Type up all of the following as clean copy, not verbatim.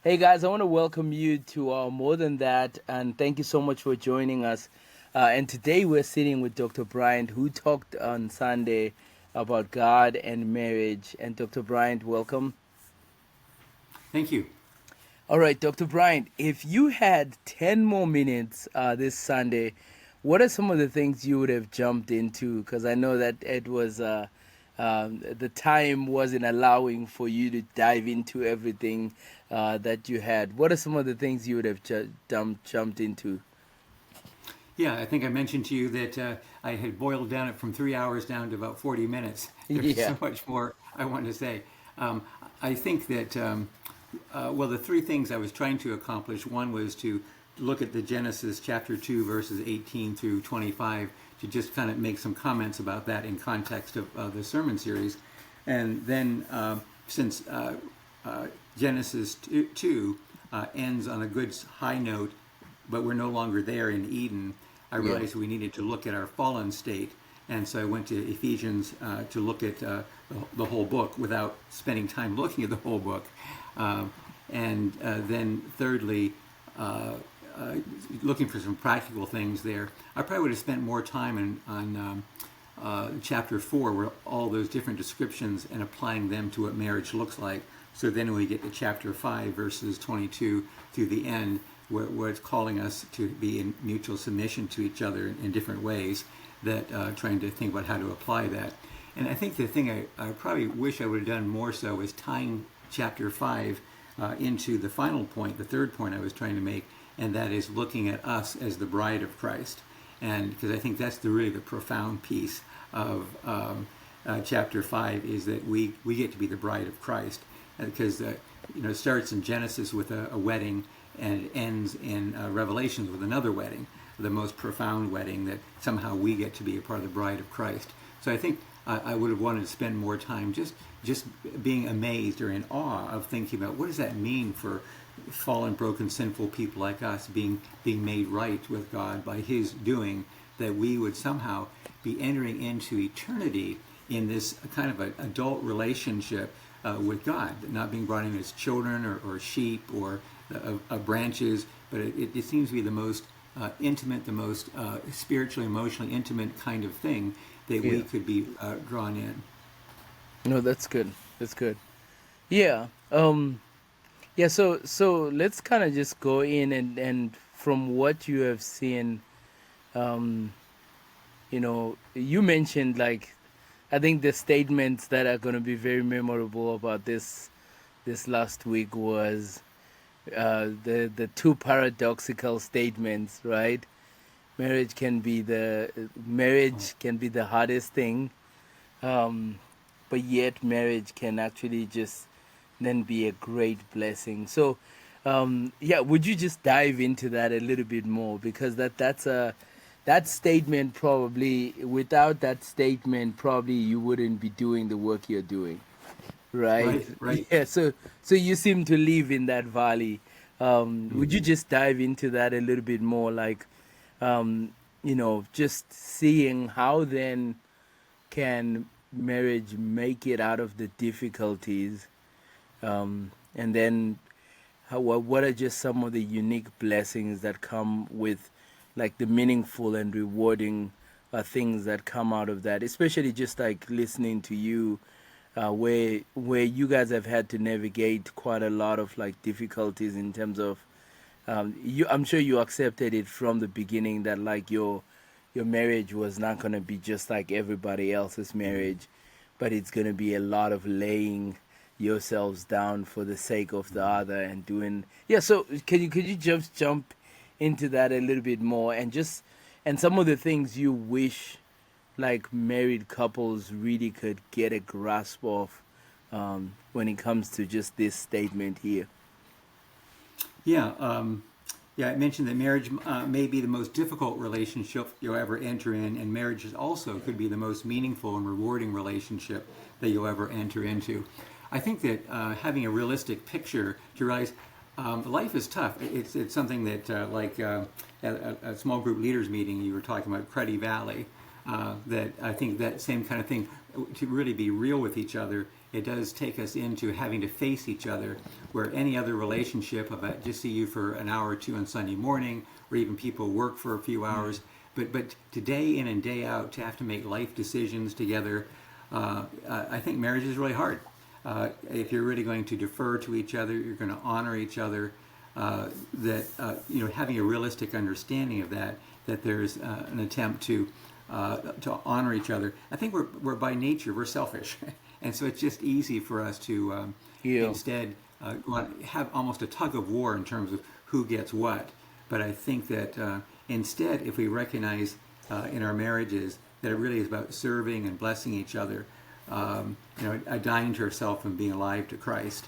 Hey guys, I want to welcome you to More Than That, and thank you so much for joining us. And today we're sitting with Dr. Bryant, who talked on Sunday about God and marriage. And Dr. Bryant, welcome. Thank you. All right, Dr. Bryant, if you had 10 more minutes this Sunday, what are some of the things you would have jumped into? Because I know that it was the time wasn't allowing for you to dive into everything that you had. What are some of the things you would have jumped into? Yeah, I think I mentioned to you that I had boiled down it from 3 hours down to about 40 minutes. There's Yeah, so much more I want to say. I think that, well, the three things I was trying to accomplish one was to look at the Genesis chapter 2, verses 18 through 25, to just kind of make some comments about that in context of the sermon series. And then, since Genesis 2 ends on a good high note, but we're no longer there in Eden, I yeah, realized we needed to look at our fallen state. And so I went to Ephesians to look at the whole book without spending time looking at the whole book. And then thirdly, looking for some practical things there. I probably would have spent more time on chapter 4, where all those different descriptions and applying them to what marriage looks like. So then when we get to chapter 5, verses 22 through the end, where it's calling us to be in mutual submission to each other in different ways, that trying to think about how to apply that. And I think the thing I probably wish I would have done more so is tying chapter 5 into the final point, the third point I was trying to make, and that is looking at us as the bride of Christ. And because I think that's really the profound piece of chapter 5, is that we get to be the bride of Christ. Because it starts in Genesis with a wedding, and it ends in Revelations with another wedding, the most profound wedding, that somehow we get to be a part of the bride of Christ. So I think I would have wanted to spend more time just being amazed or in awe of thinking about what does that mean for fallen, broken, sinful people like us being made right with God by His doing, that we would somehow be entering into eternity in this kind of an adult relationship with God, not being brought in as children or sheep or branches, but it seems to be the most intimate, the most spiritually, emotionally intimate kind of thing that yeah. we could be drawn in. No, that's good. That's good. Yeah. Yeah. So let's kind of just go in and from what you have seen, um, you mentioned like I think the statements that are going to be very memorable about this last week was the two paradoxical statements, right? Marriage can be the hardest thing, um, but yet marriage can actually just then be a great blessing. So, yeah, would you just dive into that a little bit more, because that statement, probably without that statement probably you wouldn't be doing the work you're doing, right? Right, right. Yeah, so you seem to live in that valley. Would you Mm-hmm. just dive into that a little bit more, like just seeing how then can marriage make it out of the difficulties, and then what are just some of the unique blessings that come with, like the meaningful and rewarding things that come out of that, especially just like listening to you, where you guys have had to navigate quite a lot of like difficulties in terms of, I'm sure you accepted it from the beginning that like your marriage was not going to be just like everybody else's marriage, but it's going to be a lot of laying yourselves down for the sake of the other and doing. Yeah, so could you just jump into that a little bit more, and just and some of the things you wish like married couples really could get a grasp of, when it comes to just this statement here. Yeah, yeah. I mentioned that marriage may be the most difficult relationship you'll ever enter in, and marriage is also could be the most meaningful and rewarding relationship that you'll ever enter into. I think that having a realistic picture to realize life is tough. It's something that at a small group leaders meeting you were talking about Cruddy Valley. That I think that same kind of thing. to really be real with each other, it does take us into having to face each other, where any other relationship, if I just see you for an hour or two on Sunday morning, or even people work for a few hours, but to day in and day out, to have to make life decisions together, I think marriage is really hard. If you're really going to defer to each other, you're going to honor each other, having a realistic understanding of that, that there's an attempt to honor each other. I think we're by nature, we're selfish. And so it's just easy for us to instead have almost a tug of war in terms of who gets what. But I think that instead, if we recognize in our marriages that it really is about serving and blessing each other, dying to ourselves and being alive to Christ.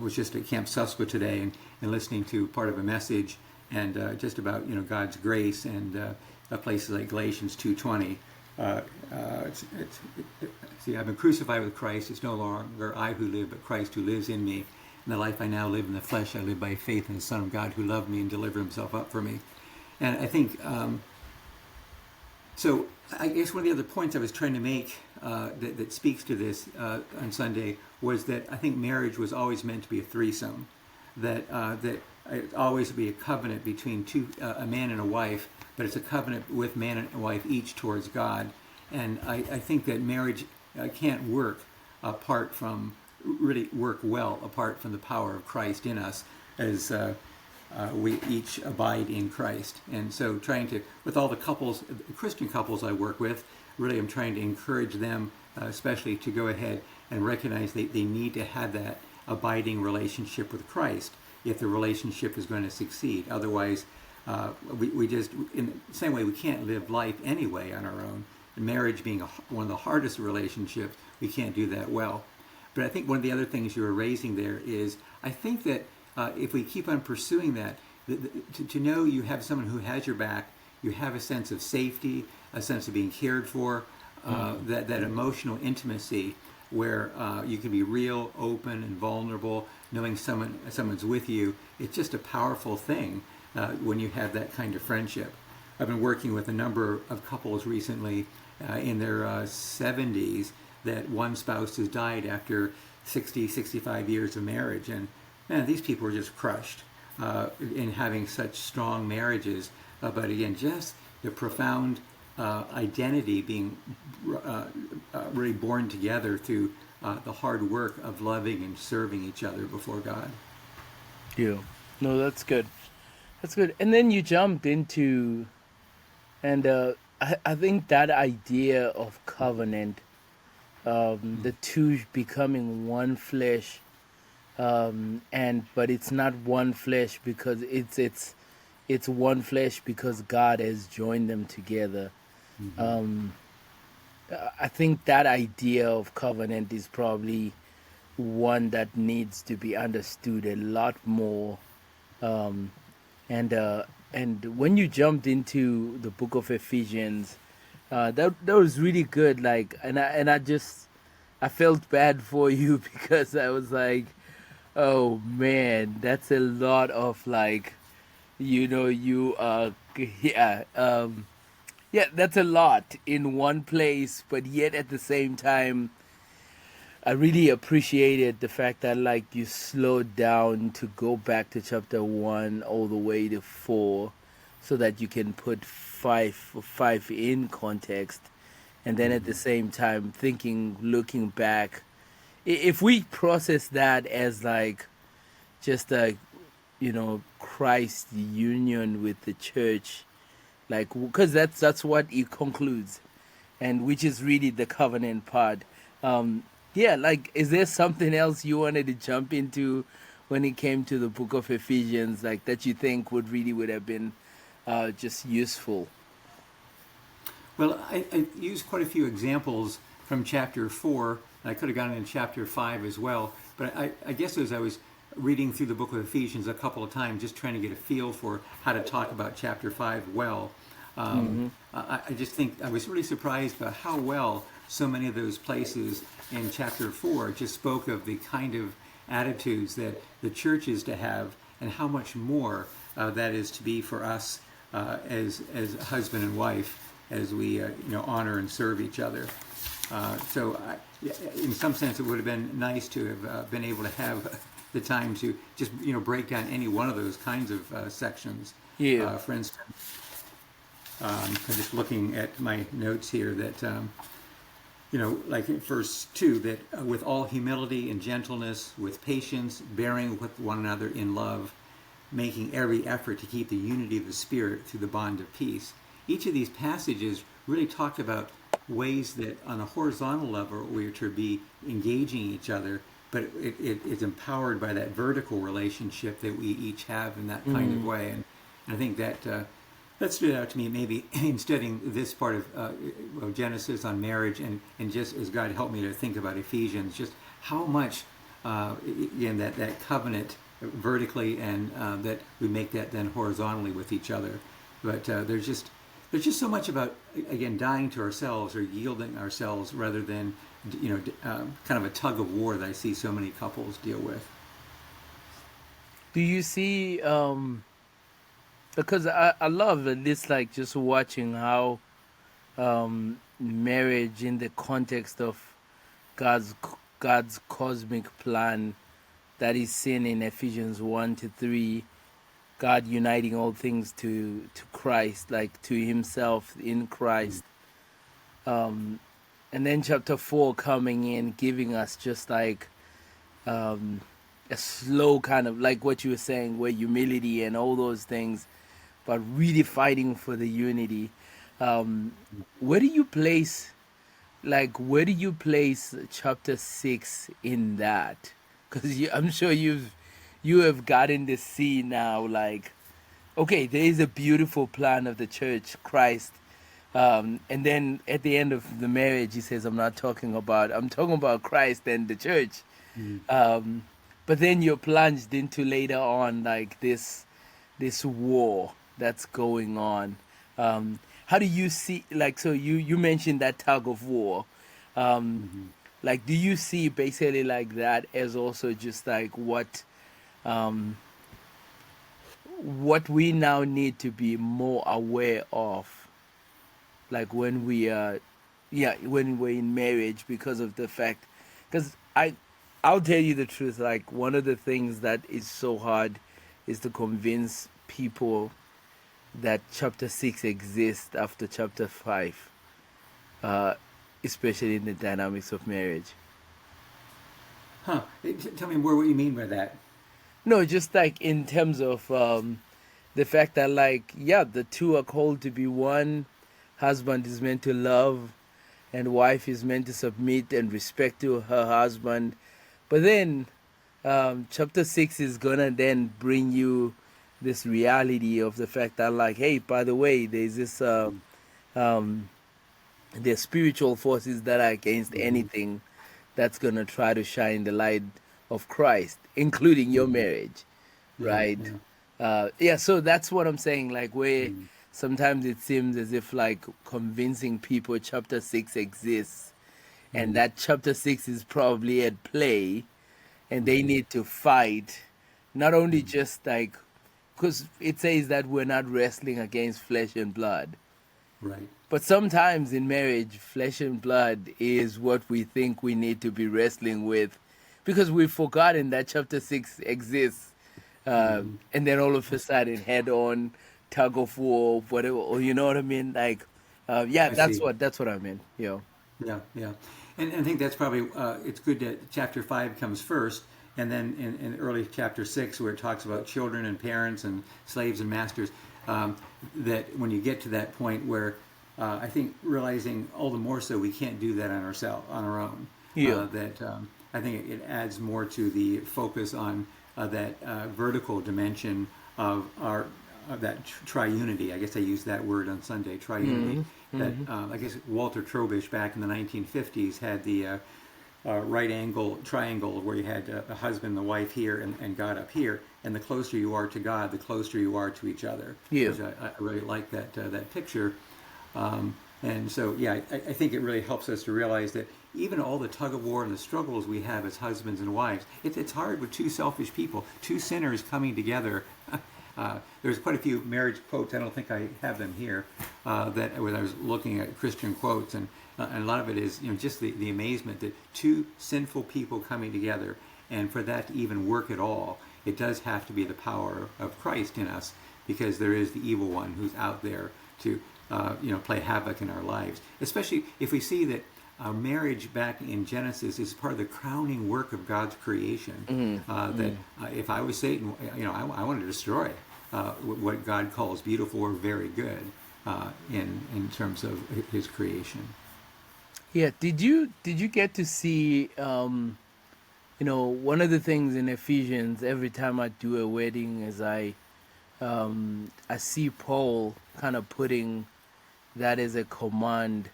Was just at Camp Susquehanna today and listening to part of a message and just about God's grace and places like Galatians 2:20. See, I've been crucified with Christ. It's no longer I who live, but Christ who lives in me. In the life I now live in the flesh, I live by faith in the Son of God who loved me and delivered himself up for me. And I think, so I guess one of the other points I was trying to make that speaks to this on Sunday was that I think marriage was always meant to be a threesome, that it always be a covenant between a man and a wife, but it's a covenant with man and wife each towards God. And I think that marriage can't work well apart from the power of Christ in us as we each abide in Christ. And so with all the Christian couples I work with, really I'm trying to encourage them especially to go ahead and recognize they need to have that abiding relationship with Christ if the relationship is going to succeed. Otherwise, we just, in the same way, we can't live life anyway on our own. Marriage being one of the hardest relationships, we can't do that well. But I think one of the other things you were raising there is, I think that if we keep on pursuing that, to know you have someone who has your back, you have a sense of safety, a sense of being cared for, that emotional intimacy where you can be real, open, and vulnerable, knowing someone's with you. It's just a powerful thing when you have that kind of friendship. I've been working with a number of couples recently in their 70s that one spouse has died after 60, 65 years of marriage. And man, these people are just crushed in having such strong marriages. But again, just the profound identity being really born together through the hard work of loving and serving each other before God. Yeah. No, that's good. That's good. And then you jumped into, and I think that idea of covenant, the two becoming one flesh, but it's not one flesh because it's one flesh because God has joined them together. I think that idea of covenant is probably one that needs to be understood a lot more. And when you jumped into the book of Ephesians, that was really good. I felt bad for you because I was like, oh man, that's a lot of that's a lot in one place, but yet at the same time, I really appreciated the fact that you slowed down to go back to chapter 1 all the way to 4 so that you can put 5 in context, and then at the same time looking back, if we process that as just Christ's union with the church, because that's what it concludes, and which is really the covenant part. Is there something else you wanted to jump into when it came to the book of Ephesians, that you think would have been just useful? Well, I used quite a few examples from chapter 4. I could have gone into chapter 5 as well, but I guess as I was reading through the book of Ephesians a couple of times, just trying to get a feel for how to talk about chapter 5 well, I just think I was really surprised by how well so many of those places in chapter 4 just spoke of the kind of attitudes that the church is to have, and how much more that is to be for us as husband and wife as we honor and serve each other. In some sense, it would have been nice to have been able to have the time to just break down any one of those kinds of sections. Yeah. For instance, I'm just looking at my notes here that like in verse 2, that with all humility and gentleness, with patience, bearing with one another in love, making every effort to keep the unity of the Spirit through the bond of peace. Each of these passages really talked about ways that on a horizontal level we are to be engaging each other, but it is empowered by that vertical relationship that we each have in that kind of way. And I think that stood out to me maybe in studying this part of Genesis on marriage, and just as God helped me to think about Ephesians, just how much, again, that covenant vertically, and that we make that then horizontally with each other. But there's just so much about, again, dying to ourselves or yielding ourselves rather than kind of a tug of war that I see so many couples deal with. Do you see? Because I love this, like just watching how marriage in the context of God's God's cosmic plan that is seen in Ephesians 1 to 3. God uniting all things to Christ, like to Himself in Christ. And then chapter 4 coming in, giving us just like a slow kind of like what you were saying, where humility and all those things, but really fighting for the unity. Where do you place, where do you place chapter 6 in that? Because I'm sure you have gotten to see now, like, okay, there is a beautiful plan of the church, Christ. And then at the end of the marriage, he says, I'm talking about Christ and the church. But then you're plunged into later on, like this war that's going on. How do you see, like, so you mentioned that tug of war. Like, do you see basically like that as also just like what we now need to be more aware of, like when we are, when we're in marriage, because of the fact, because I'll tell you the truth, like one of the things that is so hard is to convince people that chapter 6 exists after chapter 5, especially in the dynamics of marriage. Huh. Tell me more what you mean by that. No, just like in terms of the fact that, like, yeah, the two are called to be one. Husband is meant to love, and wife is meant to submit and respect to her husband. But then chapter 6 is gonna then bring you this reality of the fact that, like, hey, by the way, there's this there's spiritual forces that are against anything that's gonna try to shine the light of Christ, including your marriage, Yeah, right? yeah. So that's what I'm saying, like, where sometimes it seems as if, like, convincing people chapter 6 exists, and that chapter 6 is probably at play, and they need to fight, not only just like, because it says that we're not wrestling against flesh and blood, Right. but sometimes in marriage, flesh and blood is what we think we need to be wrestling with, because we've forgotten that chapter 6 exists. And then all of a sudden, head on, tug of war, whatever, or you know what I mean? Like, I see. that's what I mean. Yeah, yeah. And I think that's probably, it's good that chapter 5 comes first, and then in early chapter 6, where it talks about children and parents and slaves and masters, that when you get to that point where I think realizing all the more so we can't do that on our own. Yeah. I think it adds more to the focus on that vertical dimension of that triunity. I guess I used that word on Sunday, triunity. That I guess Walter Trobisch back in the 1950s had the right angle triangle, where you had a husband, the wife here, and God up here. And the closer you are to God, the closer you are to each other. Yeah. Which I really like that picture. And so, yeah, I think it really helps us to realize that even all the tug of war and the struggles we have as husbands and wives, it's hard with two selfish people, two sinners coming together. There's quite a few marriage quotes. I don't think I have them here. That when I was looking at Christian quotes, and and a lot of it is, just the amazement that two sinful people coming together, and for that to even work at all, it does have to be the power of Christ in us, because there is the evil one who's out there to play havoc in our lives. Especially if we see that marriage back in Genesis is part of the crowning work of God's creation. That if I was Satan, I want to destroy what God calls beautiful or very good in terms of His creation. Yeah. Did you get to see one of the things in Ephesians? Every time I do a wedding, is I see Paul kind of putting that as a command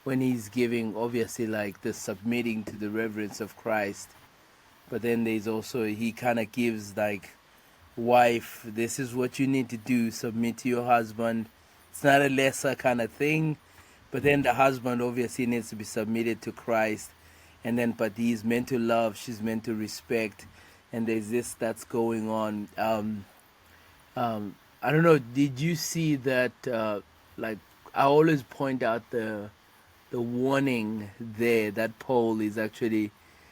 when he's giving, obviously, like the submitting to the reverence of Christ. But then there's also, he kind of gives like, wife, this is what you need to do, submit to your husband. It's not a lesser kind of thing. But then the husband obviously needs to be submitted to Christ. And then, but he's meant to love, she's meant to respect. And there's this that's going on. I don't know, did you see that, like, I always point out the warning there that Paul is actually,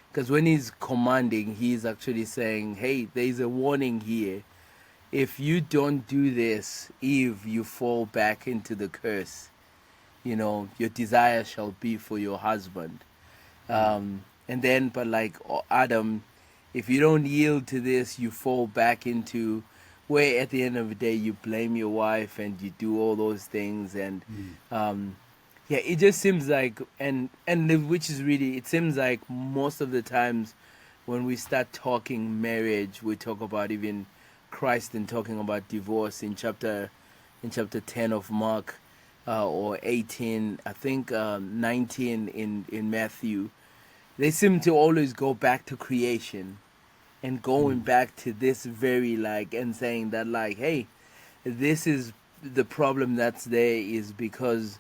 because when he's commanding, he's actually saying, hey, there's a warning here. If you don't do this, Eve, you fall back into the curse. Your desire shall be for your husband. And then, but like Adam, if you don't yield to this, you fall back into where at the end of the day you blame your wife and you do all those things. And yeah, it just seems like, which is really, it seems like most of the times when we start talking marriage, we talk about even Christ and talking about divorce in chapter 10 of Mark, or 18, I think 19 in Matthew. They seem to always go back to creation and going back to this very, like, and saying that, like, hey, this is the problem that's there is because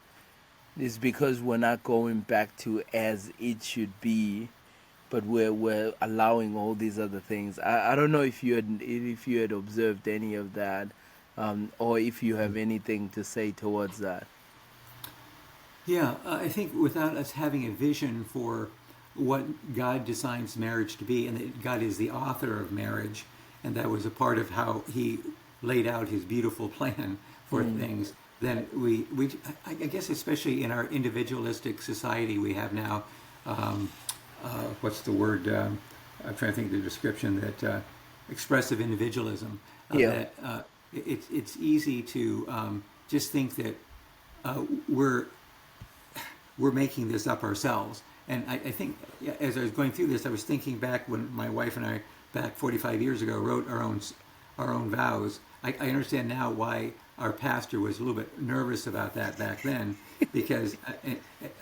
we're not going back to as it should be, but we're allowing all these other things. I don't know if you had observed any of that, or if you have anything to say towards that. Yeah, I think without us having a vision for what God designs marriage to be, and that God is the author of marriage, and that was a part of how He laid out His beautiful plan for things, then I guess especially in our individualistic society we have now, what's the word? I'm trying to think of the description, that expressive individualism. Yeah. That it's easy to just think that we're making this up ourselves. And I think as I was going through this, I was thinking back when my wife and I, back 45 years ago, wrote our own vows. I understand now why our pastor was a little bit nervous about that back then, because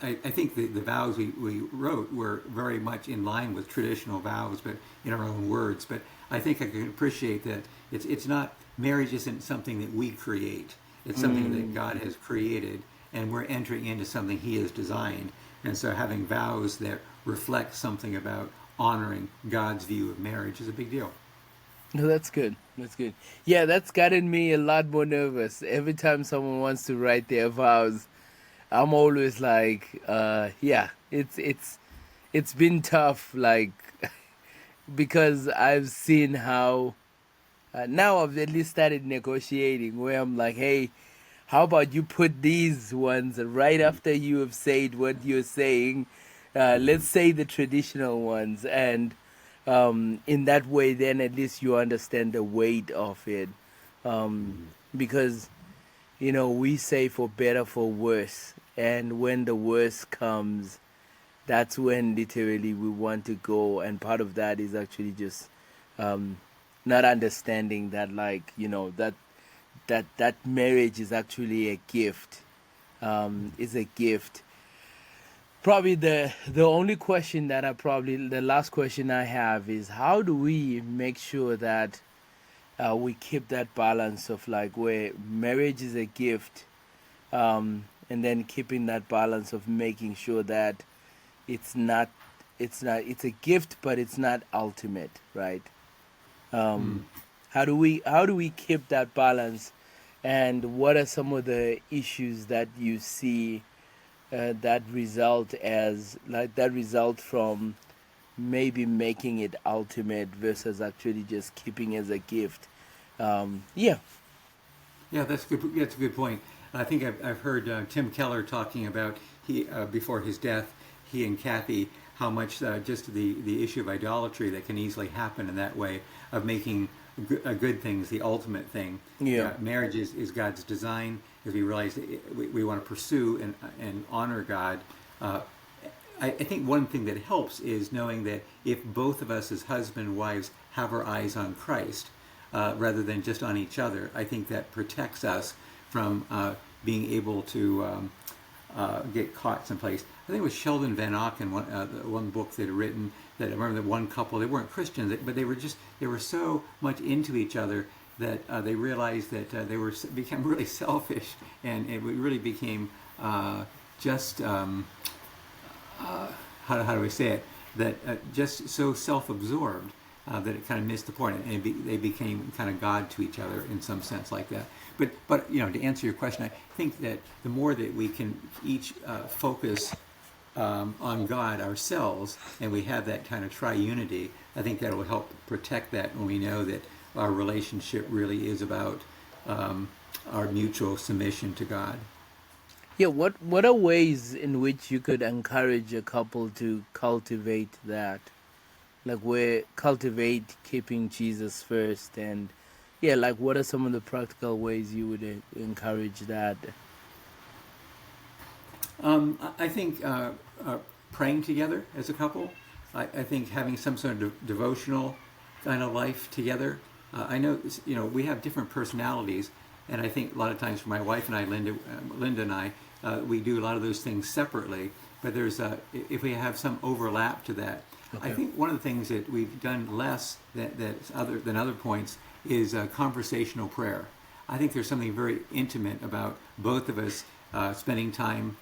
I think the vows we wrote were very much in line with traditional vows, but in our own words. But I think I can appreciate that it's not, marriage isn't something that we create. It's something that God has created, and we're entering into something He has designed. And so having vows that reflect something about honoring God's view of marriage is a big deal. No, that's good. That's good. Yeah, that's gotten me a lot more nervous. Every time someone wants to write their vows, I'm always like, yeah, it's been tough, like, because I've seen how now I've at least started negotiating where I'm like, hey, how about you put these ones right after you have said what you're saying? Let's say the traditional ones, and in that way, then at least you understand the weight of it. Because, we say for better, for worse. And when the worst comes, that's when literally we want to go. And part of that is actually just not understanding that, like, that marriage is actually a gift. Is a gift. Probably the only question that the last question I have is, how do we make sure that we keep that balance of, like, where marriage is a gift, and then keeping that balance of making sure that it's a gift, but it's not ultimate, right? How do we keep that balance, and what are some of the issues that you see that result from maybe making it ultimate versus actually just keeping as a gift. Yeah. Yeah, that's good. That's a good point. I think I've heard Tim Keller talking about he before his death, he and Kathy, how much just the issue of idolatry that can easily happen in that way of making good things the ultimate thing. Yeah. Marriage is God's design. As we realize that we want to pursue and honor God. I think one thing that helps is knowing that if both of us as husband and wives have our eyes on Christ, rather than just on each other, I think that protects us from being able to get caught someplace. I think it was Sheldon Van Auken, one book they'd written, that I remember that one couple, they weren't Christians, but they were so much into each other that they realized that became really selfish, and it really became just how do I say it? That just so self-absorbed that it kind of missed the point, and they became kind of God to each other in some sense like that. But to answer your question, I think that the more that we can each focus on God ourselves, and we have that kind of triunity, I think that will help protect that when we know that our relationship really is about our mutual submission to God. Yeah, what are ways in which you could encourage a couple to cultivate that? Like where cultivate keeping Jesus first, and yeah, like what are some of the practical ways you would encourage that? I think praying together as a couple. I think having some sort of devotional kind of life together. I know we have different personalities, and I think a lot of times for my wife and I, Linda and I, we do a lot of those things separately. But there's if we have some overlap to that. Okay. I think one of the things that we've done less than other points is conversational prayer. I think there's something very intimate about both of us spending time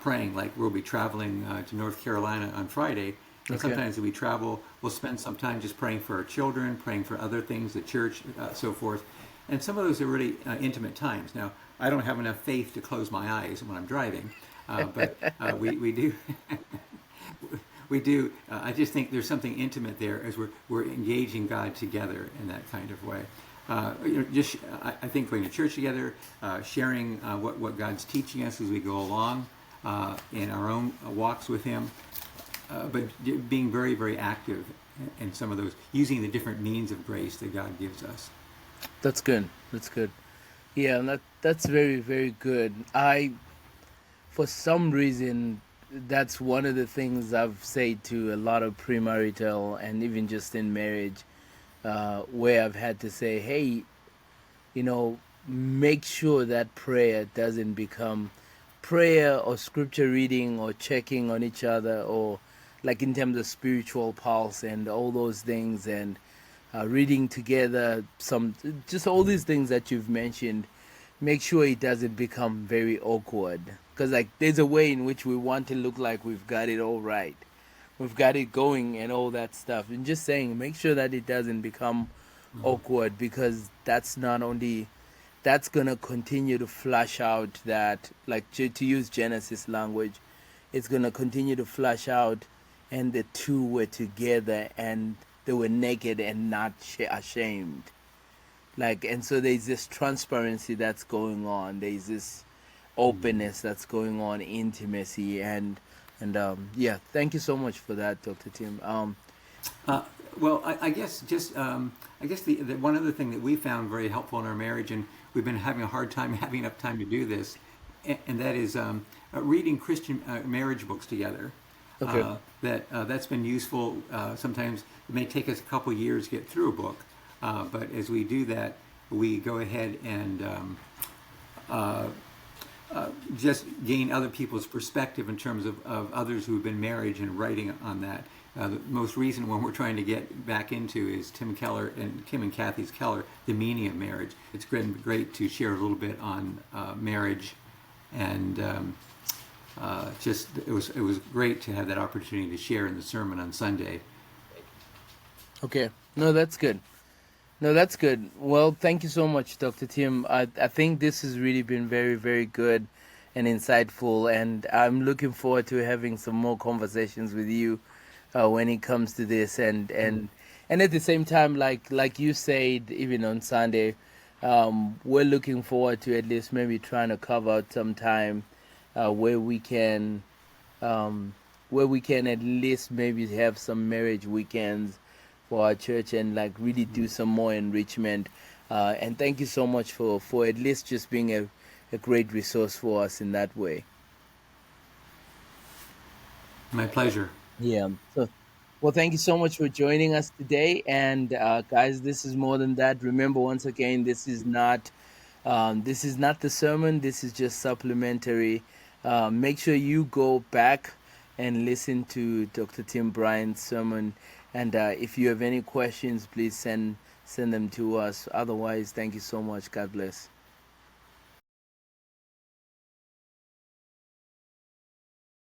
praying. Like we'll be traveling to North Carolina on Friday, and Okay. sometimes as we travel, we'll spend some time just praying for our children, praying for other things, the church, so forth. And some of those are really intimate times. Now, I don't have enough faith to close my eyes when I'm driving, but we do. We do. I just think there's something intimate there as we're engaging God together in that kind of way. I think going to church together, sharing what God's teaching us as we go along in our own walks with Him, but being very, very active in some of those, using the different means of grace that God gives us. That's good. That's good. Yeah, and that's very, very good. For some reason, that's one of the things I've said to a lot of premarital and even just in marriage, where I've had to say, hey, make sure that prayer doesn't become prayer or scripture reading or checking on each other, or like in terms of spiritual pulse and all those things, and reading together, just all these things that you've mentioned. Make sure it doesn't become very awkward, because like there's a way in which we want to look like we've got it all right, we've got it going and all that stuff, and just saying make sure that it doesn't become awkward, because that's gonna continue to flush out that, like to use Genesis language, it's gonna continue to flush out, and the two were together and they were naked and not ashamed. Like, and so there's this transparency that's going on, there's this openness that's going on, intimacy, and yeah, thank you so much for that, Dr. Tim. Well, I guess just I guess the one other thing that we found very helpful in our marriage, and we've been having a hard time having enough time to do this, and that is reading Christian marriage books together. Okay. That's been useful. Sometimes it may take us a couple years to get through a book, but as we do that, we go ahead and just gain other people's perspective in terms of others who've been married and writing on that. The most recent one we're trying to get back into is Tim and Kathy's Keller, The Meaning of Marriage. It's been great to share a little bit on marriage, and it was great to have that opportunity to share in the sermon on Sunday. Okay. No, that's good. No, that's good. Well, thank you so much, Dr. Tim. I think this has really been very, very good. and insightful. And I'm looking forward to having some more conversations with you when it comes to this. And at the same time, like you said, even on Sunday, we're looking forward to at least maybe trying to carve out some time where we can at least maybe have some marriage weekends for our church and like really do some more enrichment. And thank you so much for at least just being a great resource for us in that way. My pleasure. Yeah. So, well, thank you so much for joining us today. And guys, this is more than that. Remember, once again, this is not the sermon. This is just supplementary. Make sure you go back and listen to Dr. Tim Bryant's sermon. And if you have any questions, please send them to us. Otherwise, thank you so much. God bless.